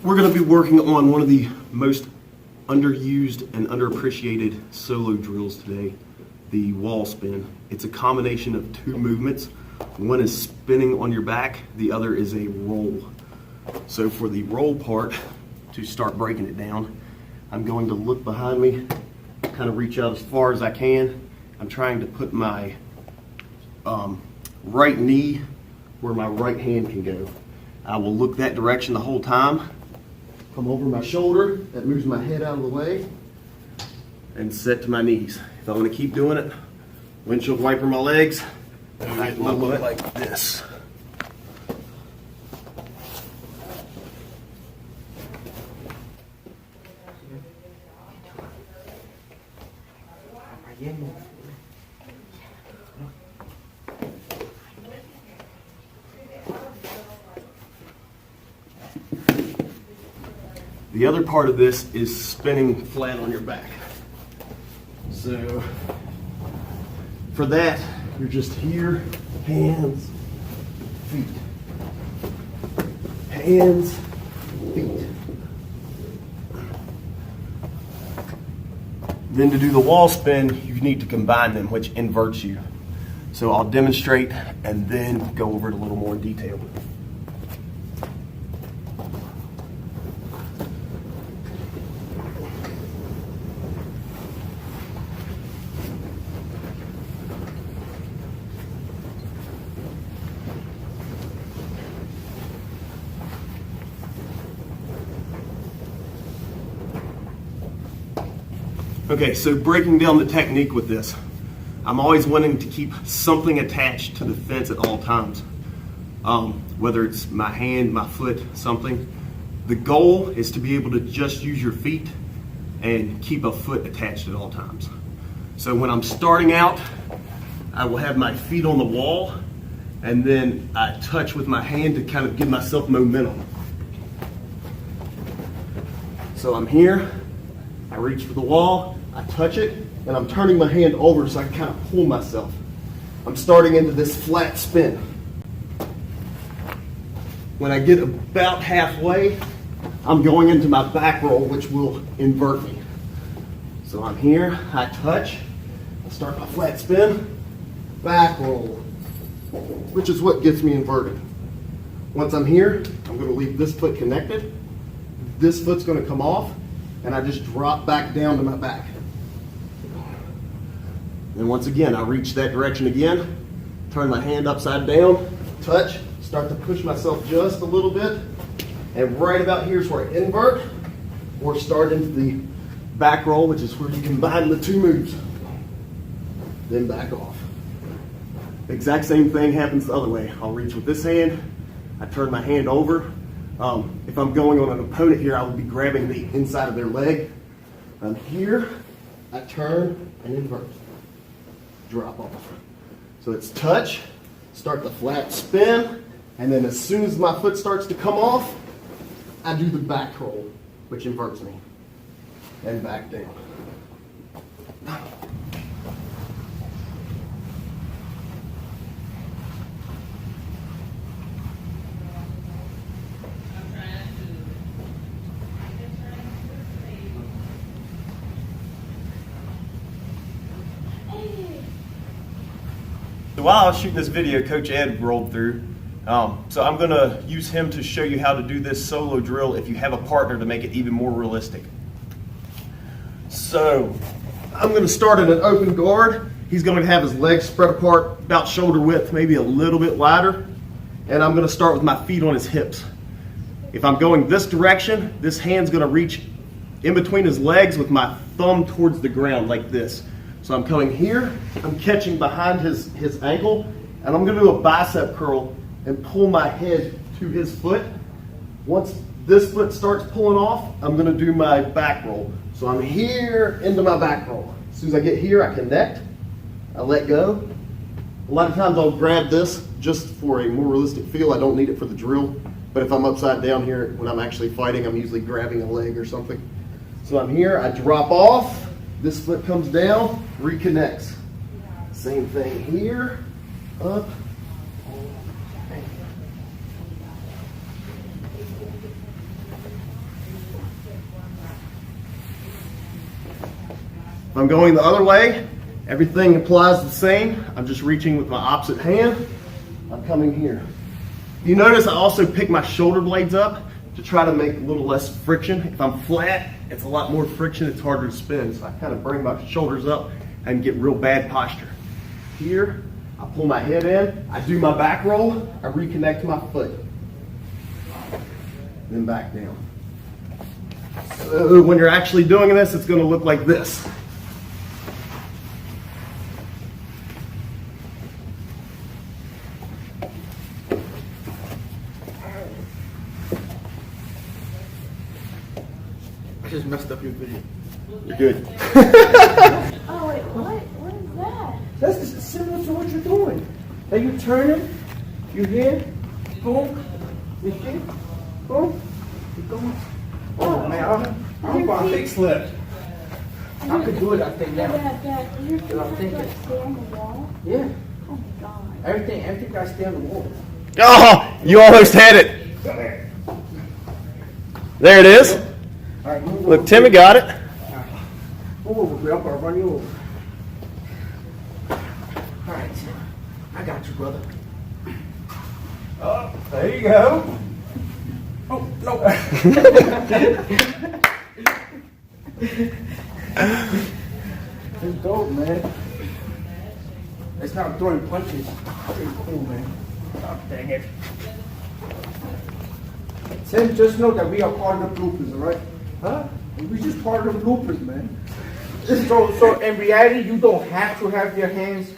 We're going to be working on one of the most underused and underappreciated solo drills today, the wall spin. It's a combination of two movements. One is spinning on your back, the other is a roll. So for the roll part, to start breaking it down, I'm going to look behind me, kind of reach out as far as I can. I'm trying to put my right knee where my right hand can go. I will look that direction the whole time. Come over my shoulder, that moves my head out of the way, and set to my knees. If I want to keep doing it, windshield wiper my legs, I look like this. The other part of this is spinning flat on your back. So for that, you're just here, hands, feet. Hands, feet. Then to do the wall spin, you need to combine them, which inverts you. So I'll demonstrate and then go over it a little more in detail. Okay, so breaking down the technique with this, I'm always wanting to keep something attached to the fence at all times. Whether it's my hand, my foot, something. The goal is to be able to just use your feet and keep a foot attached at all times. So when I'm starting out, I will have my feet on the wall, and then I touch with my hand to kind of give myself momentum. So I'm here, I reach for the wall, I touch it, and I'm turning my hand over so I can kind of pull myself. I'm starting into this flat spin. When I get about halfway, I'm going into my back roll, which will invert me. So I'm here, I touch, I start my flat spin, back roll, which is what gets me inverted. Once I'm here, I'm going to leave this foot connected, this foot's going to come off, and I just drop back down to my back. And once again, I reach that direction again, turn my hand upside down, touch, start to push myself just a little bit, and right about here is where I invert, or start into the back roll, which is where you combine the two moves. Then back off. Exact same thing happens the other way. I'll reach with this hand, I turn my hand over. If I'm going on an opponent here, I will be grabbing the inside of their leg. I'm here, I turn and invert. Drop off. So it's touch, start the flat spin, and then as soon as my foot starts to come off, I do the back roll, which inverts me, and back down. So while I was shooting this video, Coach Ed rolled through. So I'm going to use him to show you how to do this solo drill if you have a partner to make it even more realistic. So I'm going to start at an open guard. He's going to have his legs spread apart about shoulder width, maybe a little bit wider. And I'm going to start with my feet on his hips. If I'm going this direction, this hand's going to reach in between his legs with my thumb towards the ground like this. So I'm coming here, I'm catching behind his ankle, and I'm going to do a bicep curl and pull my head to his foot. Once this foot starts pulling off, I'm going to do my back roll. So I'm here into my back roll. As soon as I get here, I connect, I let go. A lot of times I'll grab this just for a more realistic feel. I don't need it for the drill, but if I'm upside down here when I'm actually fighting, I'm usually grabbing a leg or something. So I'm here, I drop off. This foot comes down, reconnects. Same thing here, up, If I'm going the other way, everything applies the same. I'm just reaching with my opposite hand. I'm coming here. You notice I also pick my shoulder blades up to try to make a little less friction. If I'm flat, it's a lot more friction, it's harder to spin. So I kind of bring my shoulders up and get real bad posture. Here, I pull my head in, I do my back roll, I reconnect my foot. Then back down. So when you're actually doing this, it's going to look like this. I just messed up your video. You're good. Oh wait, what is that? That's similar to what you're doing. Like you're turning, you're here, boom, you're here, boom, you're going. Oh man, I'm about to take slip. I could do it, I think, now. Dad, your feet I'm have thinking. to stay on the wall? Yeah, Oh my god. everything got to stay on the wall. Oh, you almost had it. There it is. All right, move Look, over. Timmy got it. Move over, bro. I'm gonna run you over. All right, Tim. I got you, brother. Oh, there you go. Oh, no. It's dope, man. It's not throwing punches. Pretty cool, man. Oh, dang it. Tim, just know that we are part of the bloopers, all right? Huh? We just part of the bloopers, man. So in reality, you don't have to have your hands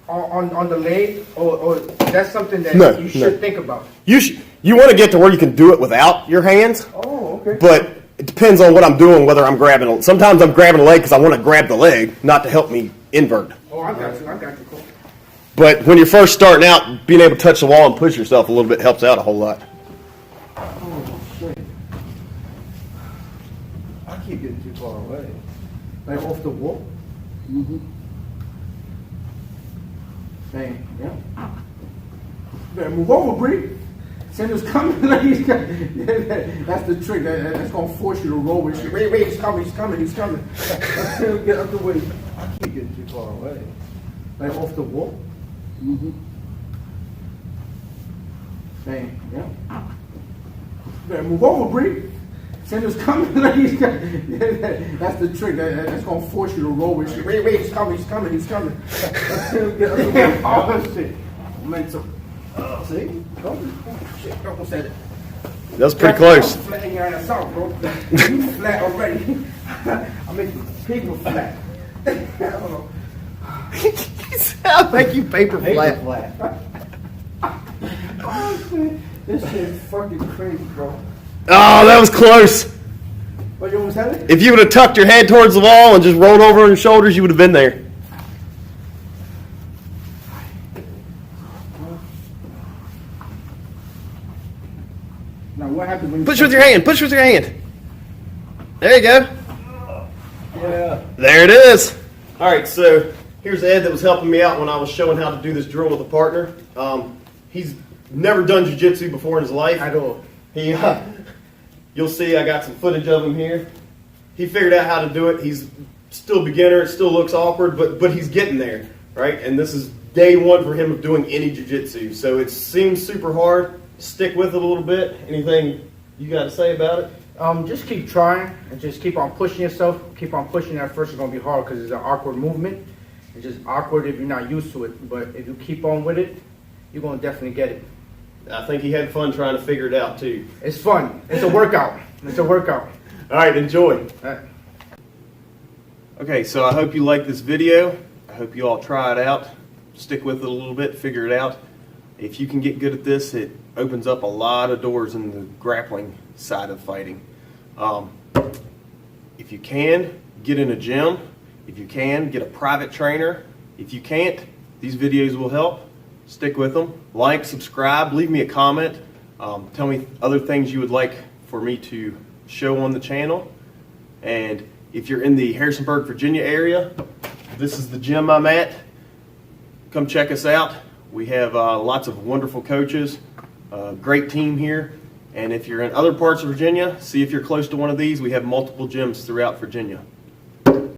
on the leg, or that's something that No, you should no. think about. You want to get to where you can do it without your hands, Oh, okay. but it depends on what I'm doing, whether I'm grabbing. Sometimes I'm grabbing a leg because I want to grab the leg, not to help me invert. Oh, I got you. Cool. But when you're first starting out, being able to touch the wall and push yourself a little bit helps out a whole lot. Oh, shit. I keep getting too far away. Like off the wall? Mm-hmm. Dang, yeah. Better move over, Bree. Sandra's coming. Like he's coming. That's the trick. That's going to force you to roll with you. Wait, he's coming. Get out the way. I keep getting too far away. Like off the wall? Mm-hmm. Dang, yeah. Better move over, Bree. Sandra's coming. Like he's coming. That's the trick. That's going to force you to roll with you. Wait, he's coming. Get out the way. Oh, shit. Mental. See? Oh, shit. Almost said it. That was pretty close. I'm flattening your ass out, bro. You flat already. I'm making people flat. I don't know. I'll make you paper flat. Oh, shit. This shit is fucking crazy, bro. Oh, that was close. What, you almost had it? If you would have tucked your head towards the wall and just rolled over on your shoulders, you would have been there. Now, what happens when you Push with your hand. Push with your hand. There you go. Yeah. There it is. All right, so here's Ed that was helping me out when I was showing how to do this drill with a partner. He's never done jiu-jitsu before in his life. I don't. You'll see I got some footage of him here. He figured out how to do it. He's still beginner. It still looks awkward, but he's getting there, right? And this is day one for him of doing any jiu-jitsu. So it seems super hard. Stick with it a little bit. Anything you got to say about it? Just keep trying and just keep on pushing yourself. Keep on pushing. At first, it's going to be hard because it's an awkward movement. It's just awkward if you're not used to it. But if you keep on with it, you're going to definitely get it. I think he had fun trying to figure it out, too. It's fun. It's a workout. All right, enjoy. right. Okay, so I hope you like this video. I hope you all try it out. Stick with it a little bit, figure it out. If you can get good at this, it opens up a lot of doors in the grappling side of fighting. If you can, get in a gym. If you can, get a private trainer. If you can't, these videos will help. Stick with them. Like, subscribe, leave me a comment. Tell me other things you would like for me to show on the channel. And if you're in the Harrisonburg, Virginia area, this is the gym I'm at. Come check us out. We have lots of wonderful coaches, great team here. And if you're in other parts of Virginia, see if you're close to one of these. We have multiple gyms throughout Virginia.